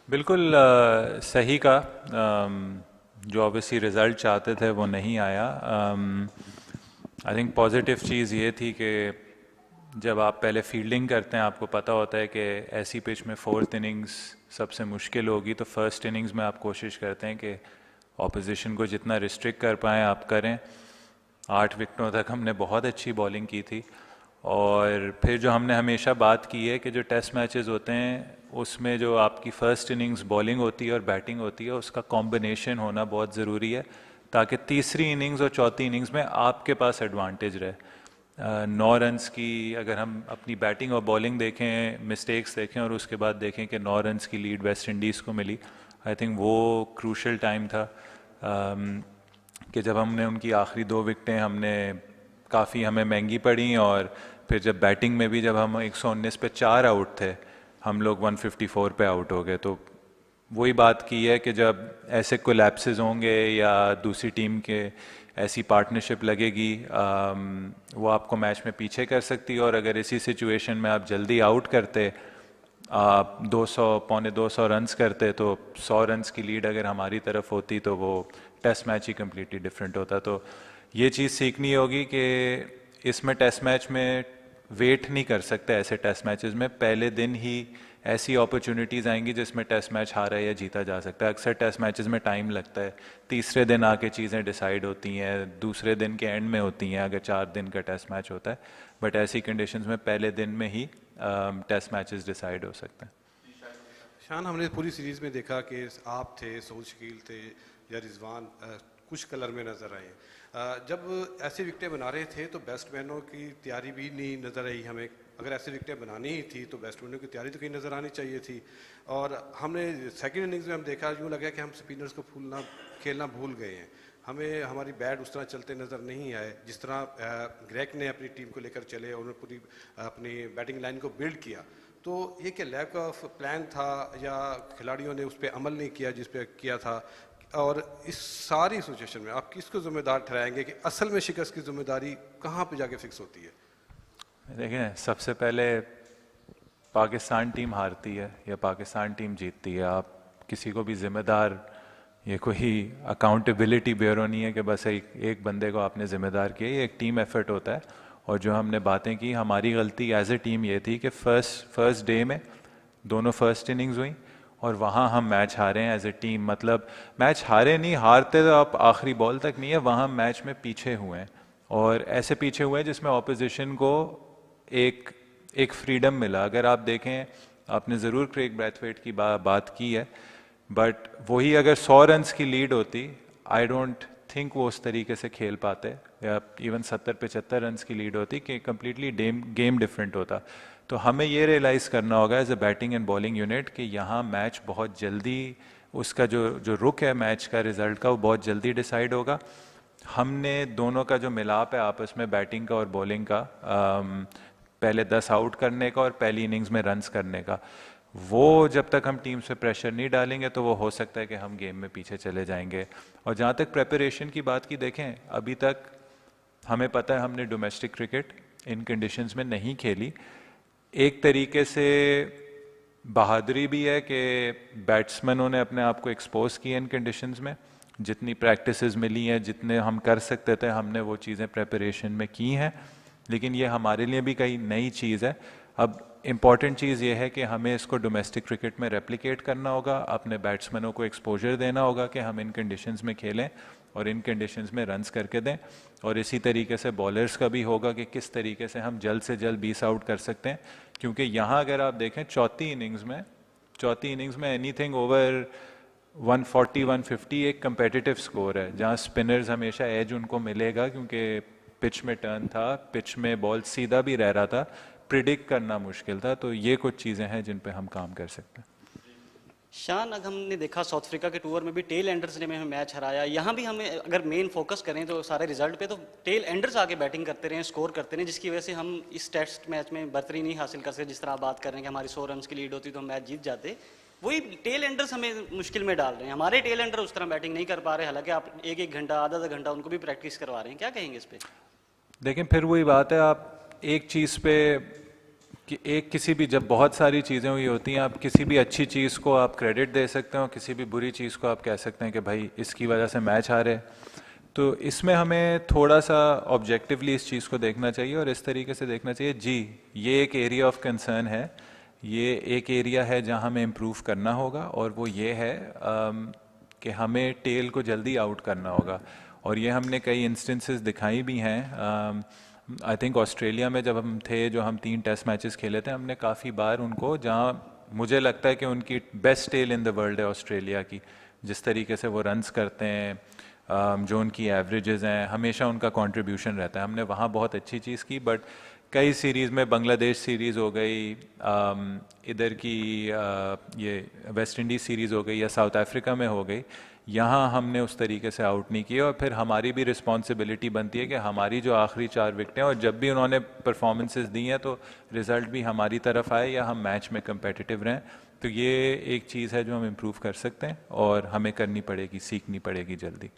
बिल्कुल सही का जो ऑब्वियसली रिज़ल्ट चाहते थे वो नहीं आया। आई थिंक पॉजिटिव चीज़ ये थी कि जब आप पहले फील्डिंग करते हैं आपको पता होता है कि ऐसी पिच में फोर्थ इनिंग्स सबसे मुश्किल होगी, तो फर्स्ट इनिंग्स में आप कोशिश करते हैं कि ऑपोजिशन को जितना रिस्ट्रिक्ट कर पाएँ आप करें। 8 विकेटों तक हमने बहुत अच्छी बॉलिंग की थी। और फिर जो हमने हमेशा बात की है कि जो टेस्ट मैचेस होते हैं उसमें जो आपकी फ़र्स्ट इनिंग्स बॉलिंग होती है और बैटिंग होती है उसका कॉम्बिनेशन होना बहुत ज़रूरी है, ताकि तीसरी इनिंग्स और चौथी इनिंग्स में आपके पास एडवांटेज रहे। 9 रन्स की अगर हम अपनी बैटिंग और बॉलिंग देखें, मिस्टेक्स देखें और उसके बाद देखें कि 9 रन्स की लीड वेस्ट इंडीज़ को मिली, आई थिंक वो क्रूशल टाइम था। कि जब हमने उनकी आखिरी 2 विकेटें हमने काफ़ी हमें महंगी पड़ी, और फिर जब बैटिंग में भी जब हम 119 पे 4 आउट थे, हम लोग 154 पे आउट हो गए। तो वही बात की है कि जब ऐसे कोलैप्सेस होंगे या दूसरी टीम के ऐसी पार्टनरशिप लगेगी, वो आपको मैच में पीछे कर सकती है। और अगर इसी सिचुएशन में आप जल्दी आउट करते, आप 200 पौने 200 रन्स करते, तो 100 रन्स की लीड अगर हमारी तरफ होती तो वो टेस्ट मैच ही कम्प्लीटली डिफरेंट होता। तो ये चीज़ सीखनी होगी कि इसमें टेस्ट मैच में वेट नहीं कर सकते। ऐसे टेस्ट मैचेस में पहले दिन ही ऐसी अपॉर्चुनिटीज़ आएंगी जिसमें टेस्ट मैच हारा या जीता जा सकता है। अक्सर टेस्ट मैचेस में टाइम लगता है, तीसरे दिन आके चीज़ें डिसाइड होती हैं, दूसरे दिन के एंड में होती हैं अगर 4 दिन का टेस्ट मैच होता है। बट ऐसी कंडीशंस में पहले दिन में ही टेस्ट मैचेस डिसाइड हो सकते हैं। शान, हमने पूरी सीरीज में देखा कि आप थे, सोल शकील थे या रिजवान कुछ कलर में नज़र आए। जब ऐसे विकेटें बना रहे थे तो बैट्समैनों की तैयारी भी नहीं नज़र आई हमें। अगर ऐसे विकेटें बनानी ही थी तो बैट्समैनों की तैयारी तो कहीं नज़र आनी चाहिए थी। और हमने सेकंड इनिंग्स में हम देखा, यूँ लगा कि हम स्पिनर्स को खेलना भूल गए हैं। हमें हमारी बैट उस तरह चलते नज़र नहीं आए जिस तरह ग्रेक ने अपनी टीम को लेकर चले और उन्होंने पूरी अपनी बैटिंग लाइन को बिल्ड किया। तो ये क्या लैक ऑफ प्लान था या खिलाड़ियों ने उस पर अमल नहीं किया जिस पे किया था? और इस सारी सिचुएशन में आप किसको जिम्मेदार ठहराएंगे कि असल में शिकस्त की जिम्मेदारी कहाँ पे जाके फिक्स होती है? देखें, सबसे पहले पाकिस्तान टीम हारती है या पाकिस्तान टीम जीतती है, आप किसी को भी जिम्मेदार, ये कोई अकाउंटेबिलिटी ब्यूरो नहीं है कि बस एक बंदे को आपने ज़िम्मेदार किया। ये एक टीम एफर्ट होता है। और जो हमने बातें की, हमारी गलती एज ए टीम ये थी कि फर्स्ट डे में दोनों फर्स्ट इनिंग्स हुई और वहाँ हम मैच हारे हैं एज ए टीम। मतलब मैच हारे नहीं, हारते तो आप आखिरी बॉल तक नहीं है, वहाँ मैच में पीछे हुए हैं। और ऐसे पीछे हुए हैं जिसमें ऑपोजिशन को एक एक फ्रीडम मिला। अगर आप देखें, आपने ज़रूर क्रेग ब्रैथवेट की बात की है, बट वही अगर 100 रन्स की लीड होती, आई डोंट थिंक वो उस तरीके से खेल पाते, या इवन 70-75 रन्स की लीड होती कि कम्प्लीटली गेम डिफरेंट होता। तो हमें ये रियलाइज़ करना होगा as a batting and bowling unit कि यहाँ मैच बहुत जल्दी, उसका जो जो रुख है मैच का रिजल्ट का, वो बहुत जल्दी डिसाइड होगा। हमने दोनों का जो मिलाप है आपस में, बैटिंग का और बॉलिंग का, पहले 10 आउट करने का और पहली इनिंग्स में रन्स करने का, वो जब तक हम टीम से प्रेशर नहीं डालेंगे तो वो हो सकता है कि हम गेम में पीछे चले जाएंगे। और जहाँ तक प्रेपरेशन की बात की, देखें अभी तक हमें पता है हमने डोमेस्टिक क्रिकेट इन कंडीशंस में नहीं खेली। एक तरीके से बहादुरी भी है कि बैट्समैनों ने अपने आप को एक्सपोज किया इन कंडीशंस में। जितनी प्रैक्टिसेस मिली हैं, जितने हम कर सकते थे, हमने वो चीज़ें प्रेपरेशन में की हैं। लेकिन ये हमारे लिए भी कई नई चीज़ है। अब इम्पॉर्टेंट चीज़ ये है कि हमें इसको डोमेस्टिक क्रिकेट में रेप्लिकेट करना होगा, अपने बैट्समैनों को एक्सपोजर देना होगा कि हम इन कंडीशंस में खेलें और इन कंडीशंस में रन्स करके दें। और इसी तरीके से बॉलर्स का भी होगा कि किस तरीके से हम जल्द से जल्द 20 आउट कर सकते हैं। क्योंकि यहाँ अगर आप देखें चौथी इनिंग्स में एनीथिंग ओवर 140-150 एक कंपेटिटिव स्कोर है, जहाँ स्पिनर्स हमेशा एज उनको मिलेगा क्योंकि पिच में टर्न था, पिच में बॉल सीधा भी रह रहा था, प्रिडिक्ट करना मुश्किल था। तो ये कुछ चीज़ें हैं जिन पे हम काम कर सकते हैं। शान, अगर हमने देखा साउथ अफ्रीका के टूर में भी टेल एंडर्स ने हमें मैच हराया। यहाँ भी हमें अगर मेन फोकस करें तो सारे रिजल्ट पे, तो टेल एंडर्स आके बैटिंग करते रहे, स्कोर करते रहे, जिसकी वजह से हम इस टेस्ट मैच में बर्तरी नहीं हासिल कर सके। जिस तरह आप बात कर रहे हैं कि हमारी 100 रन्स की लीड होती तो हम मैच जीत जाते, वही टेल एंडर्स हमें मुश्किल में डाल रहे हैं। हमारे टेल एंडर उस तरह बैटिंग नहीं कर पा रहे, हालांकि आप एक घंटा आधा आधा घंटा उनको भी प्रैक्टिस करवा रहे हैं। क्या कहेंगे इस पर? लेकिन फिर वही बात है, आप एक चीज़ पे कि एक किसी भी, जब बहुत सारी चीज़ें हुई होती हैं, आप किसी भी अच्छी चीज़ को आप क्रेडिट दे सकते हो, किसी भी बुरी चीज़ को आप कह सकते हैं कि भाई इसकी वजह से मैच हारे। तो इसमें हमें थोड़ा सा ऑब्जेक्टिवली इस चीज़ को देखना चाहिए और इस तरीके से देखना चाहिए जी, ये एक एरिया ऑफ कंसर्न है, ये एक एरिया है जहाँ हमें इम्प्रूव करना होगा, और वो ये है कि हमें टेल को जल्दी आउट करना होगा। और ये हमने कई इंस्टेंसेस दिखाई भी हैं। आई थिंक ऑस्ट्रेलिया में जब हम थे, जो हम 3 टेस्ट मैचेस खेले थे, हमने काफ़ी बार उनको, जहाँ मुझे लगता है कि उनकी best tail in the world है ऑस्ट्रेलिया की, जिस तरीके से वो रन्स करते हैं, जो उनकी एवरेजेस हैं, हमेशा उनका कंट्रीब्यूशन रहता है, हमने वहाँ बहुत अच्छी चीज़ की। बट कई सीरीज़ में, बांग्लादेश सीरीज़ हो गई, इधर की ये वेस्ट इंडीज़ सीरीज़ हो गई, या साउथ अफ्रीका में हो गई, यहाँ हमने उस तरीके से आउट नहीं किया। और फिर हमारी भी रिस्पॉन्सिबिलिटी बनती है कि हमारी जो आखिरी 4 विकेटें, और जब भी उन्होंने परफॉर्मेंसेस दी हैं तो रिज़ल्ट भी हमारी तरफ आए या हम मैच में कंपेटिटिव रहें। तो ये एक चीज़ है जो हम इम्प्रूव कर सकते हैं और हमें करनी पड़ेगी, सीखनी पड़ेगी जल्दी।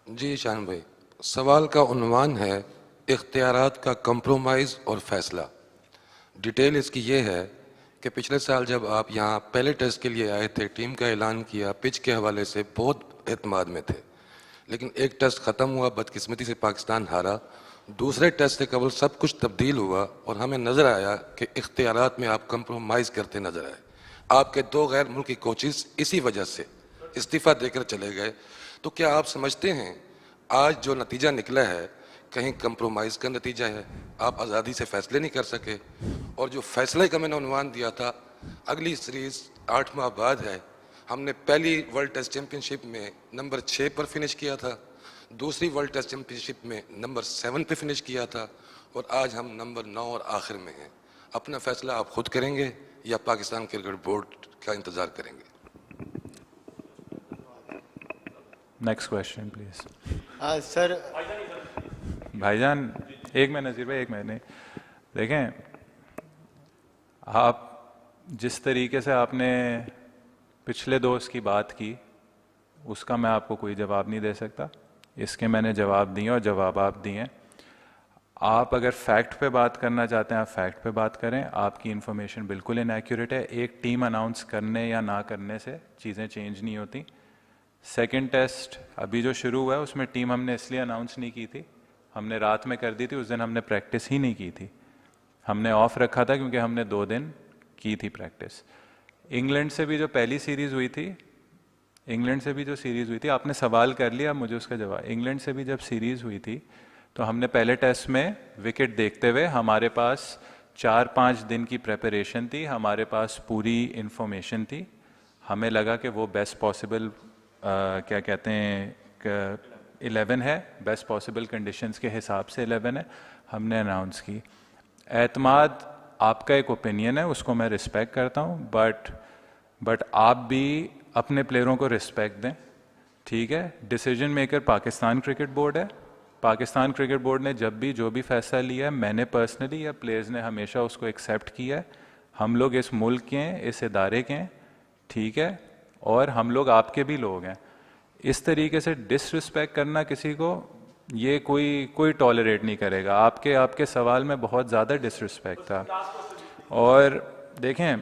जी शान भाई, सवाल का उन्वान है इख्तियारात का कंप्रोमाइज़ और फैसला। डिटेल इसकी ये है कि पिछले साल जब आप यहाँ पहले टेस्ट के लिए आए थे, टीम का ऐलान किया, पिच के हवाले से बहुत एतमाद में थे, लेकिन एक टेस्ट ख़त्म हुआ, बदकिस्मती से पाकिस्तान हारा। दूसरे टेस्ट से कबल सब कुछ तब्दील हुआ और हमें नज़र आया कि इख्तियारात में आप कंप्रोमाइज़ करते नज़र आए। आपके 2 गैर मुल्की कोचेस इसी वजह से इस्तीफ़ा देकर चले गए। तो क्या आप समझते हैं आज जो नतीजा निकला है कहीं कंप्रोमाइज़ का नतीजा है? आप आज़ादी से फैसले नहीं कर सके, और जो फैसले का मैंने उन्वान दिया था, अगली सीरीज़ 8 माह बाद है। हमने पहली वर्ल्ड टेस्ट चैम्पियनशिप में नंबर 6 पर फिनिश किया था, दूसरी वर्ल्ड टेस्ट चैम्पियनशिप में नंबर 7 पे फिनिश किया था, और आज हम नंबर 9 और आखिर में हैं। अपना फैसला आप खुद करेंगे या पाकिस्तान क्रिकेट बोर्ड का इंतज़ार करेंगे? Next question please. सर भाईजान, एक मिनट नज़ीर भाई, एक मिनट। देखें, आप जिस तरीके से आपने पिछले दोस्त की बात की, उसका मैं आपको कोई जवाब नहीं दे सकता। इसके मैंने जवाब दिए और जवाब आप दिए। आप अगर फैक्ट पे बात करना चाहते हैं, आप फैक्ट पे बात करें। आपकी इन्फॉर्मेशन बिल्कुल इनएक्यूरेट है। एक टीम अनाउंस करने या ना करने से चीज़ें चेंज नहीं होती। सेकंड टेस्ट अभी जो शुरू हुआ है, उसमें टीम हमने इसलिए अनाउंस नहीं की थी, हमने रात में कर दी थी, उस दिन हमने प्रैक्टिस ही नहीं की थी, हमने ऑफ रखा था क्योंकि हमने 2 दिन की थी प्रैक्टिस। इंग्लैंड से भी जो पहली सीरीज़ हुई थी, आपने सवाल कर लिया, मुझे उसका जवाब। इंग्लैंड से भी जब सीरीज़ हुई थी तो हमने पहले टेस्ट में विकेट देखते हुए, हमारे पास 4-5 दिन की प्रेपरेशन थी, हमारे पास पूरी इन्फॉर्मेशन थी, हमें लगा कि वो बेस्ट पॉसिबल क्या कहते हैं 11 है, बेस्ट पॉसिबल कंडीशंस के हिसाब से 11 है, हमने अनाउंस की। एतमाद आपका एक ओपिनियन है, उसको मैं रिस्पेक्ट करता हूँ, बट आप भी अपने प्लेयरों को रिस्पेक्ट दें, ठीक है? Decision maker Pakistan cricket board है। पाकिस्तान क्रिकेट बोर्ड ने जब भी जो भी फैसला लिया है, मैंने पर्सनली या प्लेयर्स ने हमेशा उसको एक्सेप्ट किया है। हम लोग इस मुल्क के हैं, इस इदारे के हैं, ठीक है? और हम लोग आपके भी लोग हैं। इस तरीके से डिसरिस्पेक्ट करना किसी को, ये कोई टॉलरेट नहीं करेगा। आपके सवाल में बहुत ज़्यादा डिसरिस्पेक्ट था। और देखें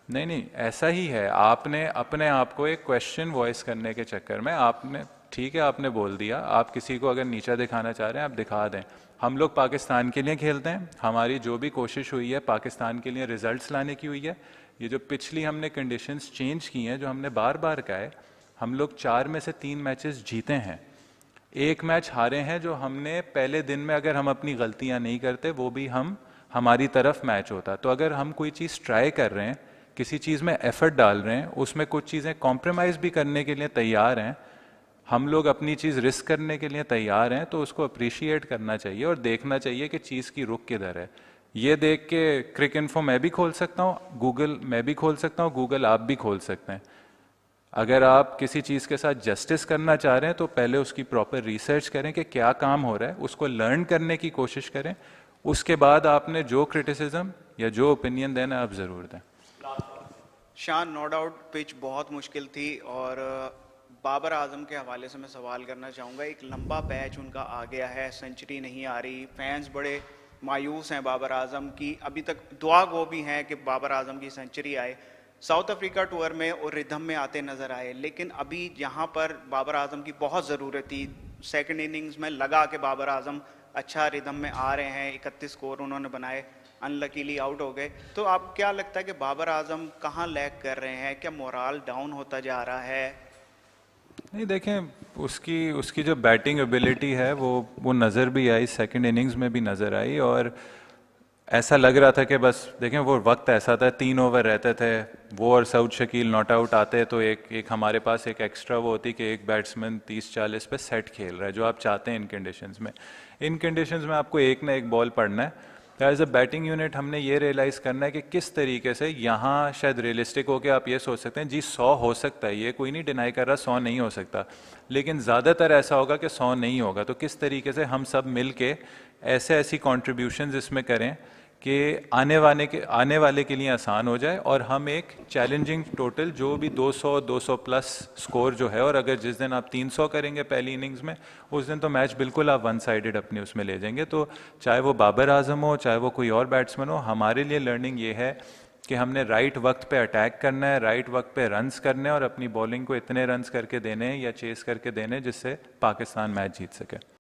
नहीं, ऐसा ही है। आपने अपने आप को एक क्वेश्चन वॉइस करने के चक्कर में आपने, ठीक है, आपने बोल दिया। आप किसी को अगर नीचा दिखाना चाह रहे हैं, आप दिखा दें। हम लोग पाकिस्तान के लिए खेलते हैं, हमारी जो भी कोशिश हुई है पाकिस्तान के लिए रिजल्ट्स लाने की हुई है। ये जो पिछली हमने कंडीशंस चेंज की हैं, जो हमने बार बार कहा है, हम लोग 4 में से 3 मैचेस जीते हैं, 1 मैच हारे हैं, जो हमने पहले दिन में, अगर हम अपनी गलतियां नहीं करते, वो भी हमारी तरफ मैच होता। तो अगर हम कोई चीज़ ट्राई कर रहे हैं, किसी चीज़ में एफर्ट डाल रहे हैं, उसमें कुछ चीज़ें कॉम्प्रोमाइज़ भी करने के लिए तैयार हैं, हम लोग अपनी चीज़ रिस्क करने के लिए तैयार हैं, तो उसको अप्रिशिएट करना चाहिए और देखना चाहिए कि चीज़ की रुख किधर है। ये देख के क्रिक इन्फो मैं भी खोल सकता हूँ, गूगल मैं भी खोल सकता हूँ, गूगल आप भी खोल सकते हैं। अगर आप किसी चीज़ के साथ जस्टिस करना चाह रहे हैं तो पहले उसकी प्रॉपर रिसर्च करें कि क्या काम हो रहा है, उसको लर्न करने की कोशिश करें, उसके बाद आपने जो क्रिटिसिज्म या जो ओपिनियन देना आप ज़रूर दें। शान, नो डाउट पिच बहुत मुश्किल थी, और बाबर आजम के हवाले से मैं सवाल करना चाहूँगा। एक लंबा पैच उनका आ गया है, सेंचुरी नहीं आ रही, फैंस बड़े मायूस हैं बाबर आजम की, अभी तक दुआ गो भी हैं कि बाबर आजम की सेंचुरी आए। साउथ अफ्रीका टूर में और रिदम में आते नज़र आए, लेकिन अभी यहाँ पर बाबर आजम की बहुत ज़रूरत थी। सेकंड इनिंग्स में लगा कि बाबर आजम अच्छा रिदम में आ रहे हैं, 31 स्कोर उन्होंने बनाए, अनलकीली आउट हो गए। तो आप क्या लगता है कि बाबर आजम कहाँ लैग कर रहे हैं, क्या मोराल डाउन होता जा रहा है? नहीं, देखें, उसकी उसकी जो बैटिंग एबिलिटी है वो नज़र भी आई, सेकंड इनिंग्स में भी नज़र आई। और ऐसा लग रहा था कि बस देखें, वो वक्त ऐसा था, 3 ओवर रहते थे, वो और सऊद शकील नॉट आउट आते तो एक हमारे पास एक एक्स्ट्रा वो होती कि एक बैट्समैन 30-40 पे सेट खेल रहा है, जो आप चाहते हैं इन कंडीशंस में। इन कंडीशंस में आपको एक ना एक बॉल पड़ना है। एज अ बैटिंग यूनिट हमने ये रियलाइज़ करना है कि किस तरीके से यहाँ शायद रियलिस्टिक होकर आप ये सोच सकते हैं जी 100 हो सकता है, ये कोई नहीं डिनाई कर रहा 100 नहीं हो सकता, लेकिन ज़्यादातर ऐसा होगा कि 100 नहीं होगा। तो किस तरीके से हम सब मिल के ऐसी कॉन्ट्रीब्यूशंस इसमें करें कि आने वाले के लिए आसान हो जाए, और हम एक चैलेंजिंग टोटल जो भी 200 प्लस स्कोर जो है, और अगर जिस दिन आप 300 करेंगे पहली इनिंग्स में, उस दिन तो मैच बिल्कुल आप वन साइडेड अपने उसमें ले जाएंगे। तो चाहे वो बाबर आजम हो, चाहे वो कोई और बैट्समैन हो, हमारे लिए लर्निंग ये है कि हमने राइट वक्त पे अटैक करना है, राइट वक्त पे रन्स करने हैं, और अपनी बॉलिंग को इतने रन्स करके देने हैं या चेस करके देने हैं जिससे पाकिस्तान मैच जीत सके।